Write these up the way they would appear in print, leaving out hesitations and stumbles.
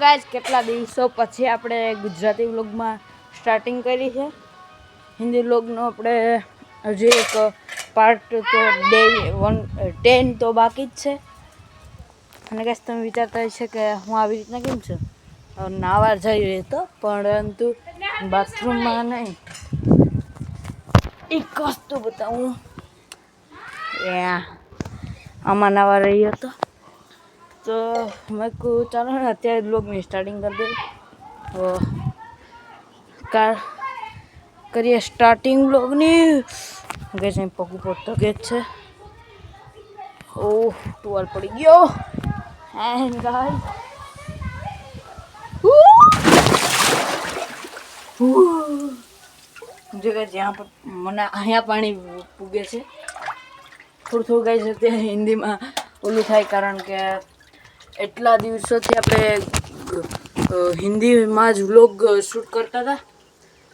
Guys કેટલા દિવસો પછી આપણે ગુજરાતી વ્લોગમાં સ્ટાર્ટિંગ કરી છે. હિન્દી વ્લોગનો આપણે હજી એક પાર્ટ તો ડે 10 તો બાકી જ છે. અને ગાઈસ તમે વિચારતા હશે કે હું આવી રીતના કેમ છું, નાવા જઈ રહ્યો હતો પરંતુ બાથરૂમમાં નહીં. એક વસ્તુ બતાવું, આમાં નાવા રહ્યો હતો તો મેં કહું ચાલો ને અત્યારે બ્લોગની સ્ટાર્ટિંગ કરી દઉં. કરીએ સ્ટાર્ટિંગ બ્લોગની. ગેસ અહીં પગ ઉપર તગે જ છે. ઓહ ટુવાલ પડી ગયો. એન્ડ ગાઈસ જો ગાઈસ यहाँ पर મને અહીંયા પાણી પૂગે છે. થોડું ગાઈસ અત્યારે હિન્દીમાં ઓલું થાય કારણ કે એટલા દિવસોથી આપણે હિન્દીમાં જ વ્લોગ શૂટ કરતા હતા,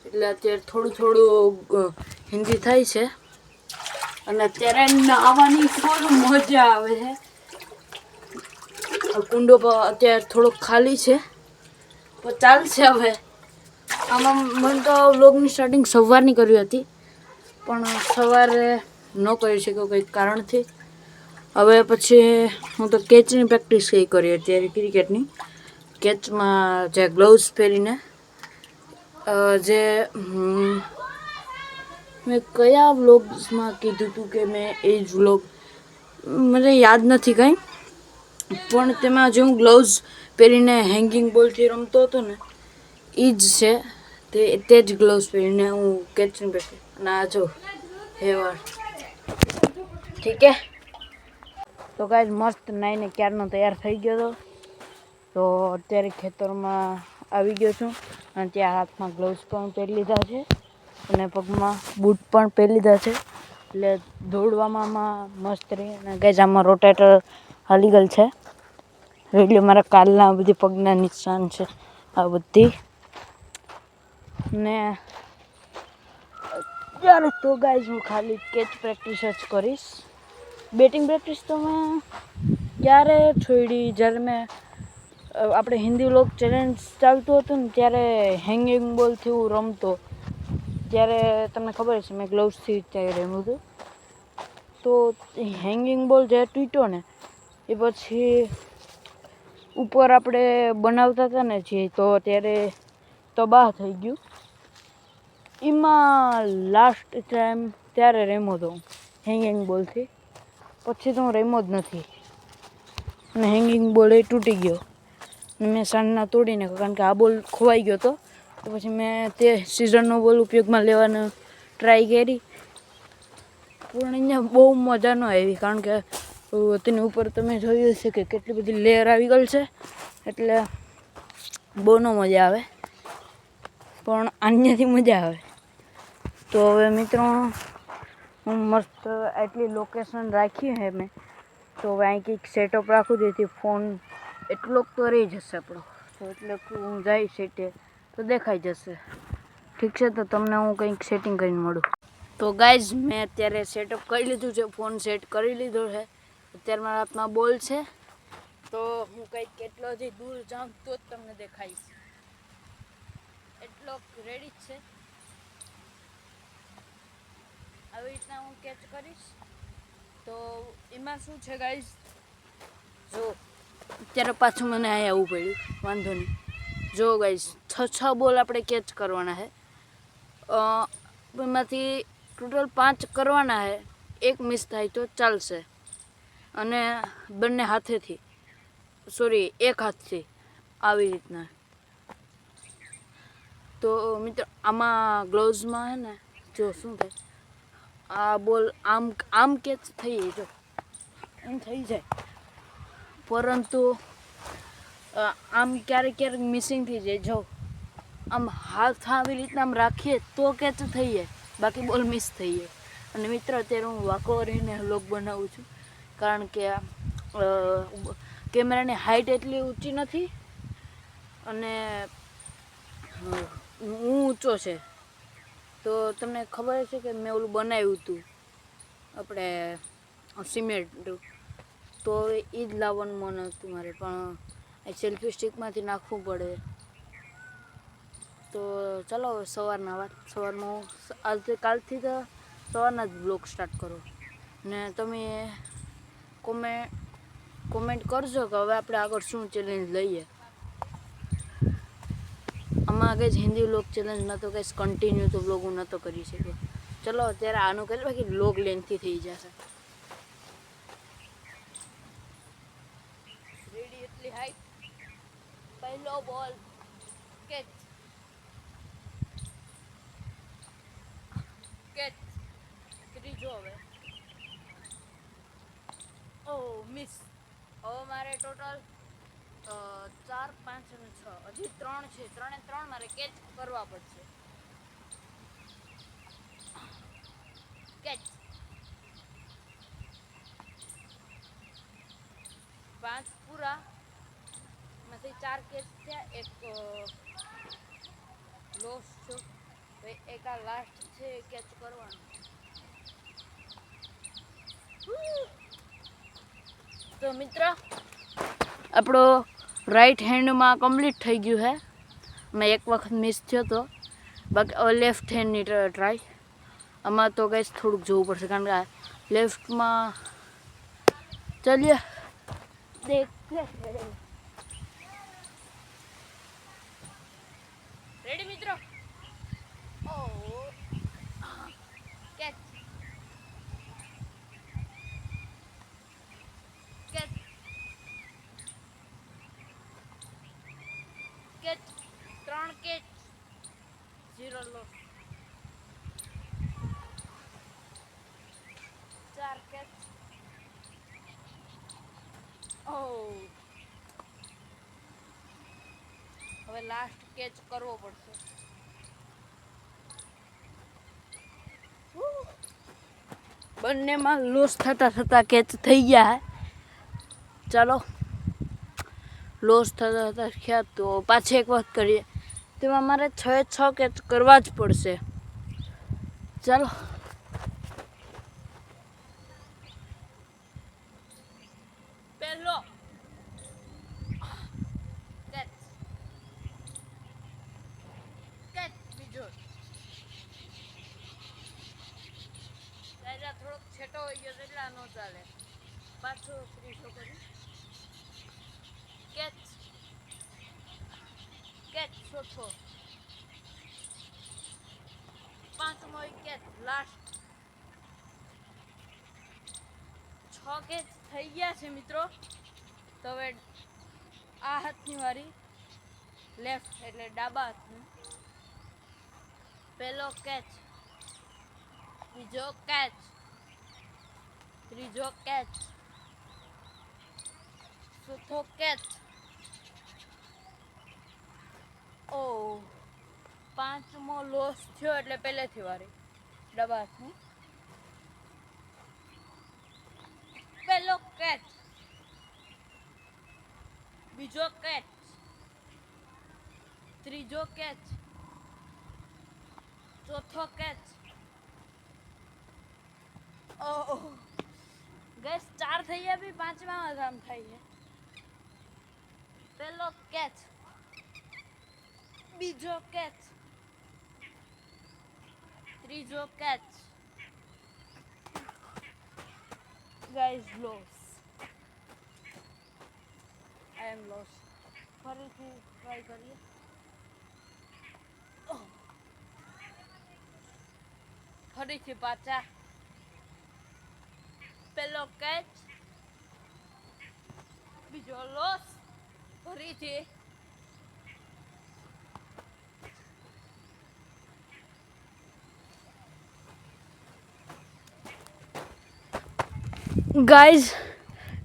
એટલે અત્યારે થોડું હિન્દી થાય છે. અને અત્યારે નાહવાની ફૂલ મજા આવે છે. કુંડો પર અત્યારે થોડોક ખાલી છે પણ ચાલશે. હવે આમાં મને તો વ્લોગની સ્ટાર્ટિંગ સવારની કરવી હતી પણ સવારે ન કરી શક્યો કંઈક કારણથી. હવે પછી હું તો કેચની પ્રેક્ટિસ કરી અત્યારે, ક્રિકેટની કેચમાં જે ગ્લોવ્સ પહેરીને. જે મેં કયા વ્લોગ્સમાં કીધું હતું કે મેં એ જ વ્લોગ મને યાદ નથી કંઈ, પણ તેમાં જે હું ગ્લોવ્સ પહેરીને હેંગિંગ બોલથી રમતો હતો ને એ જ છે. તે જ ગ્લોવ્સ પહેરીને હું કેચની પ્રેક્ટિસ. અને આ જો હેવાર ઠીક હે. તો ગાઈસ મસ્ત નાઈને ક્યારનો તૈયાર થઈ ગયો હતો. તો અત્યારે ખેતરમાં આવી ગયો છું અને ત્યાં હાથમાં ગ્લોવ્સ પણ પહેરી લીધા છે અને પગમાં બૂટ પણ પહેરી લીધા છે, એટલે દોડવામાં મસ્ત રહે. અને ગાઈસ આમાં રોટેટર હાલી ગયેલ છે. એટલે મારા કાલના બધી પગના નિશાન છે આ બધી. ને અત્યારે તો ગાઈસ હું ખાલી કેચ પ્રેક્ટિસ જ કરીશ. બેટિંગ પ્રેક્ટિસ તો મેં ક્યારે છોડી, જ્યારે મેં આપણે હિન્દી વ્લોગ ચેલેન્જ ચાલતું હતું ને ત્યારે હેંગિંગ બોલથી હું રમતો. ત્યારે તમને ખબર છે મેં ગ્લોવ્સથી ત્યારે રમ્યું હતું. તો હેંગિંગ બોલ જે તૂટ્યો ને એ પછી ઉપર આપણે બનાવતા હતા ને જે, તો ત્યારે તબાહ થઈ ગયું. એમાં લાસ્ટ ટાઈમ ત્યારે રમ્યો હતો હેંગિંગ બોલથી. પછી તો હું રમ્યો જ નથી અને હેંગિંગ બોલ એ તૂટી ગયો. મેં સાંજના તોડી નાખ્યો કારણ કે આ બોલ ખોવાઈ ગયો હતો. તો પછી મેં તે સીઝનનો બોલ ઉપયોગમાં લેવાનો ટ્રાય કરી, પણ અહીંયા બહુ મજા ન આવી કારણ કે તેની ઉપર તમે જોયું હશે કે કેટલી બધી લેયર આવી ગઈ છે, એટલે બહુ ન મજા આવે. પણ અહીંયાથી મજા આવે. તો હવે મિત્રો હું મસ્ત આટલી લોકેશન રાખી હે મેં, તો હવે અહીં કંઈક સેટઅપ રાખું જેથી ફોન એટલોક તો રહી જશે આપણો. તો એટલે હું જઈ સેટે તો દેખાઈ જશે. ઠીક છે, તો તમને હું કંઈક સેટિંગ કરીને મળું. તો ગાઈઝ મેં અત્યારે સેટઅપ કરી લીધું છે, ફોન સેટ કરી લીધો છે. અત્યારે મારા હાથમાં બોલ છે, તો હું કંઈક કેટલો હજી દૂર જાઉં તો જ તમને દેખાઈશ. એટલો રેડી જ છે. આવી રીતના હું કેચ કરીશ. તો એમાં શું છે ગાઈઝ, જો અત્યારે પાછું મને અહીંયા આવવું પડ્યું, વાંધો નહીં. જો ગાઈઝ 6 બોલ આપણે કેચ કરવાના છે. એમાંથી ટોટલ 5 કરવાના છે. એક મિસ થાય તો ચાલશે. અને બંને હાથેથી, સોરી એક હાથથી આવી રીતના. તો મિત્રો આમાં ગ્લોવ્સમાં છે ને જો શું થાય, આ બોલ આમ કેચ થઈ જાય, જો એમ થઈ જાય, પરંતુ આમ ક્યારેક મિસિંગ થઈ જાય. જો આમ હાથ આવી રીતના આમ રાખીએ તો કેચ થઈ જાય, બાકી બોલ મિસ થઈ જાય. અને મિત્રો અત્યારે હું વાંકો રહીને વ્લોગ બનાવું છું કારણ કે કેમેરાની હાઈટ એટલી ઊંચી નથી અને ઊંચો છે. તો તમને ખબર છે કે મેં ઓલું બનાવ્યું હતું આપણે સિમેન્ટ, તો એ જ લાવવાનું મન હતું મારે, પણ એ સેલ્ફી સ્ટિકમાંથી નાખવું પડે. તો ચાલો હવે સવારના વાત. સવારમાં આજથી કાલથી તો સવારના જ બ્લોગ સ્ટાર્ટ કરો. ને તમે કોમેન્ટ કરજો કે હવે આપણે આગળ શું ચેલેન્જ લઈએ. આમાં આગળ હિન્દી વ્લોગ ચેલેન્જ નહોતો કંઈ કન્ટિન્યુ તો વ્લોગ હું નહોતો કરી શક્યો. ચલો અત્યારે આનું કરી બાકી વ્લોગ લેન્થથી થઈ જશે. રેડી એટલી હાઈટ. પહેલો બોલ કેચ. કેચ. ત્રીજો હવે. ઓ મિસ. હવે મારે ટોટલ 4, 5 અને 6 હજી 3 છે. 3 એ 3 મારે કેચ કરવા પડશે. કેચ. 5 પૂરા. એમાંથી 4 કેચ થયા. એક લોસ છો. એક આ લાસ્ટ છે કેચ કરવાનું. તો મિત્ર આપણો રાઈટ હેન્ડમાં કમ્પ્લીટ થઈ ગયું છે. મેં એક વખત મિસ થયો હતો. બાકી લેફ્ટ હેન્ડની ટ્રાય. આમાં તો કંઈ થોડુંક જોવું પડશે કારણ કે લેફ્ટમાં ચાલીએ દેખે. રેડી મિત્રો. ઓ catch. Catch. Catch. 3 catch 0 loss. 4 catch. ઓ હવે લાસ્ટ કેચ કરવો પડશે. બંનેમાં લોસ થતા કેચ થઈ ગયા. ચાલો લોસ થતા ખ્યાત તો પાછી એક વખત કરીએ. તેમાં મારે 6 કેચ કરવા જ પડશે. ચાલો પહેલો કેચ. કેચ. બીજો થોડોક છેટો હોય ગયો એટલા ન ચાલે. પાછો ત્રીજો કરી. કેચ. કેચ. ચોથો. 5મો કેચ લાસ્ટ. 6 કેચ થઈ ગયા છે મિત્રો. તો હવે આ હાથની વારી. લેફ્ટ એટલે ડાબા હાથનું. પહેલો કેચ. બીજો કેચ. ત્રીજો કેચ. ચોથો કેચ. ઓ 5મો લોસ થયો એટલે પહેલેથી વારી ડાબા હાથનું. પહેલો કેચ. બીજો કેચ. ત્રીજો કેચ. ચોથો કેચ. ઓહ ગેસ 4 થઈ ગયા. બી 5માં આમ થાય છે. પહેલો કેચ. બીજો કેચ. ત્રીજો catch. Guys loss. I am loss. ફરીથી ટ્રાય કરીએ. ફરીથી પાછા. પહેલો કેચ. બીજો લોસ. ફરીથી. ગાઈઝ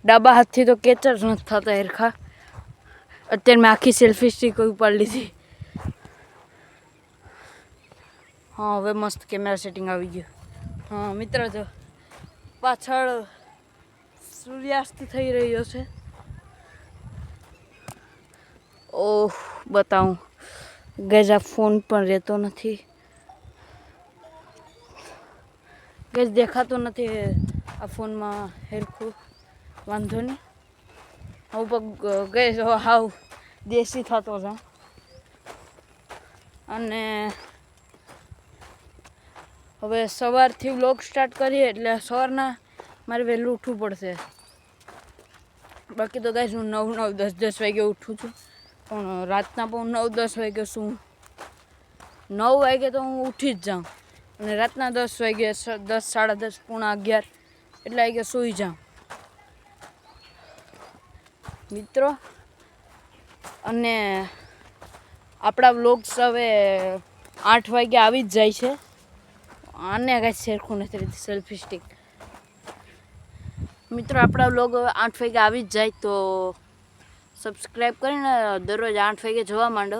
ડાબા હાથથી તો કેચ જ નથી થતા હરખા. અત્યારે મેં આખી સેલ્ફી સ્ટિક ઉપાડી લીધી. હા હવે મસ્ત કેમેરા સેટિંગ આવી ગયું. હા મિત્ર જો પાછળ સૂર્યાસ્ત થઈ રહ્યો છે. ઓહ બતાવું ગેસ આ ફોન પણ રહેતો નથી. ગેસ દેખાતો નથી આ ફોનમાં હેરખું. વાંધો નહીં. હું પણ ગઈ હાવ દેશી થતો જાઉં. અને હવે સવારથી વ્લોગ સ્ટાર્ટ કરીએ એટલે સવારના મારે વહેલું ઉઠવું પડશે. બાકી તો ગાઈસ હું 9, 10 વાગે ઉઠું છું, પણ રાતના પણ 9, 10 વાગે શું 9 વાગે તો હું ઉઠી જ જાઉં અને રાતના 10 વાગે 10, 10:30, પોણા 11 એટલા વાગે સૂઈ જાઉં મિત્રો. અને આપણા વ્લોગ્સ હવે 8 વાગે આવી જ જાય છે. આને કાંઈ સરખું નથી રહેતી સેલ્ફી સ્ટિક. મિત્રો આપણા વ્લોગ હવે 8 વાગે આવી જ જાય તો સબસ્ક્રાઈબ કરીને દરરોજ 8 વાગે જોવા માંડો.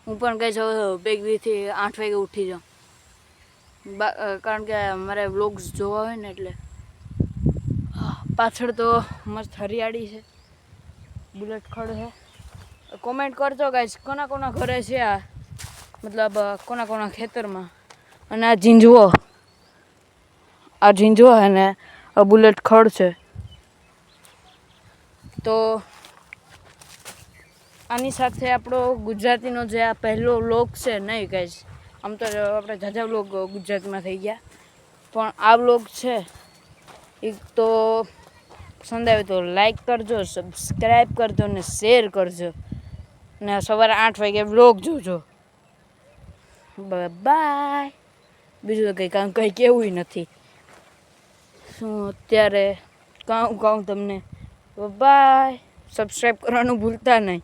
હું પણ કંઈ જો 2 દિવસથી 8 વાગે ઉઠી જાઉં, કારણ કે મારે વ્લોગ્સ જોવા હોય ને એટલે. પાછળ તો મસ્ત હરિયાળી છે, બુલેટ ખડ છે. કોમેન્ટ કરજો ગાઈસ કોના કોના ઘરે છે આ, મતલબ કોના કોના ખેતરમાં. અને આ ઝીંઝવો છે ને આ બુલેટ ખડ છે. તો આની સાથે આપણો ગુજરાતીનો જે આ પહેલો વ્લોગ છે નહીં ગાઈસ, આમ તો આપણે ઝાઝા વ્લોગ ગુજરાતીમાં થઈ ગયા, પણ આ વ્લોગ છે એ તો પસંદ આવે તો લાઈક કરજો, સબસ્ક્રાઈબ કરજો અને શેર કરજો. ને સવારે 8 વાગે વ્લોગ જોજો. બાય. બીજું તો કંઈ કહેવું નથી. શું અત્યારે કહું તમને બાય. સબસ્ક્રાઈબ કરવાનું ભૂલતા નહીં.